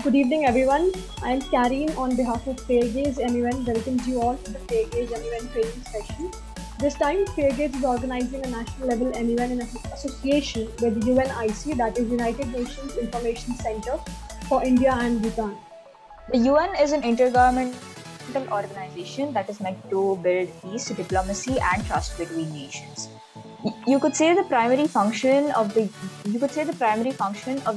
Good evening, everyone. I am Kareen on behalf of FairGaze MUN welcomes you all to the FairGaze MUN Training Session. This time, FairGaze is organizing a national level MUN in association with UNIC, that is United Nations Information Center for India and Bhutan. The UN is an intergovernmental organization that is meant to build peace, diplomacy, and trust between nations. You could say the primary function of the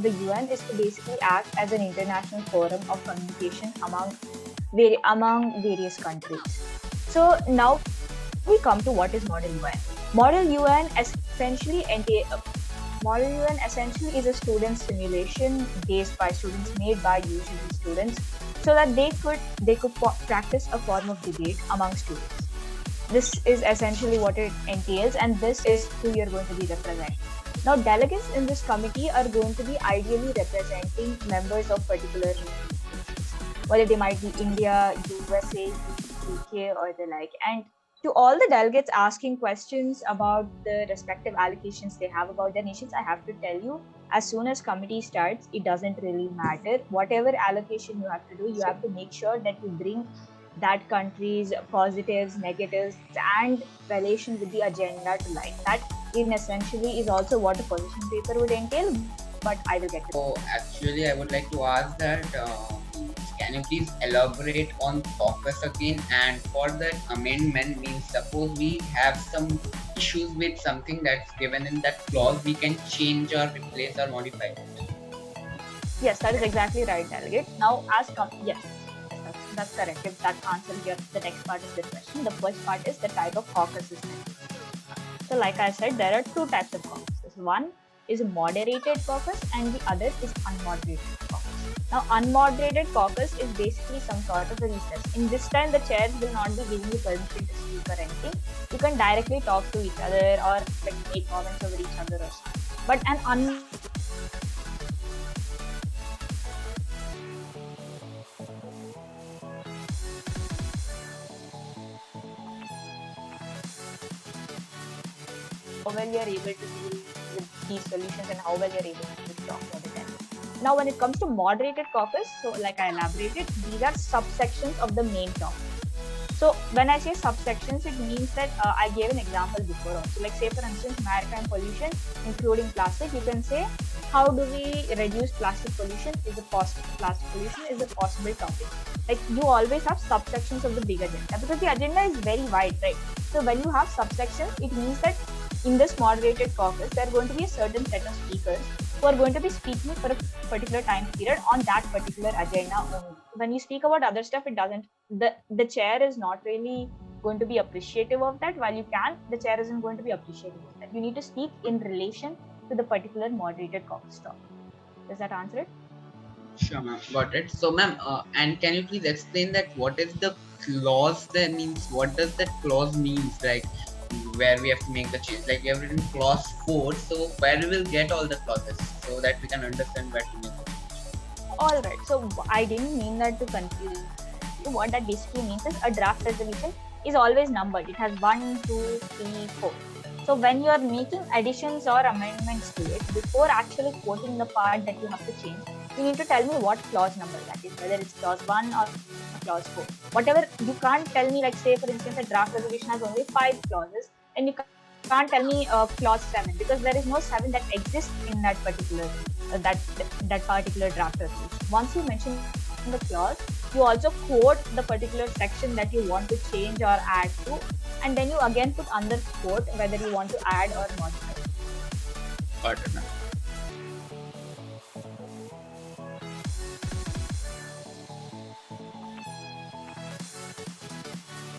UN is to basically act as an international forum of communication among various countries. So now we come to what is Model UN. Model UN essentially Model UN essentially is a student simulation based by students, made by usually students, so that they could practice a form of debate among students. This is essentially what it entails, and this is who you're going to be representing. Now, delegates in this committee are going to be ideally representing members of particular nations, whether they might be India, USA, UK, or the like. And to all the delegates asking questions about the respective allocations they have about their nations, I have to tell you, as soon as committee starts, it doesn't really matter. Whatever allocation you have to do, you have to make sure that you bring that country's positives, negatives, and relation with the agenda to light. That in essentially is also what a position paper would entail, but I will get to So actually, I would like to ask that can you please elaborate on caucus again? And for that amendment, means suppose we have some issues with something that's given in that clause, we can change or replace or modify it. Yes, that is exactly right, delegate. Now, yes, that's correct. If that answers the next part of the question, the first part is the type of caucus system. So, like I said, there are two types of caucuses. One is a moderated caucus, and the other is unmoderated caucus. Now, unmoderated caucus is basically some sort of a recess. In this time, the chairs will not be giving you permission to speak or anything. You can directly talk to each other or like make comments over each other or something. But an how well you're able to deal with these solutions and how well you're able to talk about it. Now, when it comes to moderated caucus, so like I elaborated, these are subsections of the main topic. So when I say subsections, it means that I gave an example before also. Like say for instance, maritime pollution, including plastic, you can say, how do we reduce plastic pollution plastic pollution is a possible topic. Like you always have subsections of the big agenda because the agenda is very wide, right? So when you have subsections, it means that in this moderated caucus, there are going to be a certain set of speakers who are going to be speaking for a particular time period on that particular agenda only. When you speak about other stuff, it doesn't, the chair is not really going to be appreciative of that. While you can, the chair isn't going to be appreciative of that. You need to speak in relation to the particular moderated caucus topic. Does that answer it? Sure, ma'am. Got it. So, ma'am, and can you please explain that what is the clause that means? What does that clause means? Like where we have to make the change? Like we have written clause 4. So where we will get all the clauses so that we can understand where to make the change. All right. So I didn't mean that to confuse you. What that basically means is a draft resolution is always numbered. It has 1, 2, 3, 4. So when you are making additions or amendments to it, before actually quoting the part that you have to change, you need to tell me what clause number that is, whether it's clause 1 or clause 4. Whatever, you can't tell me, like say for instance, a draft resolution has only 5 clauses, and you can't tell me clause 7 because there is no 7 that exists in that particular that particular draft resolution. Once you mention the clause, you also quote the particular section that you want to change or add to, and then you again put under quote whether you want to add or modify. Got it, ma'am.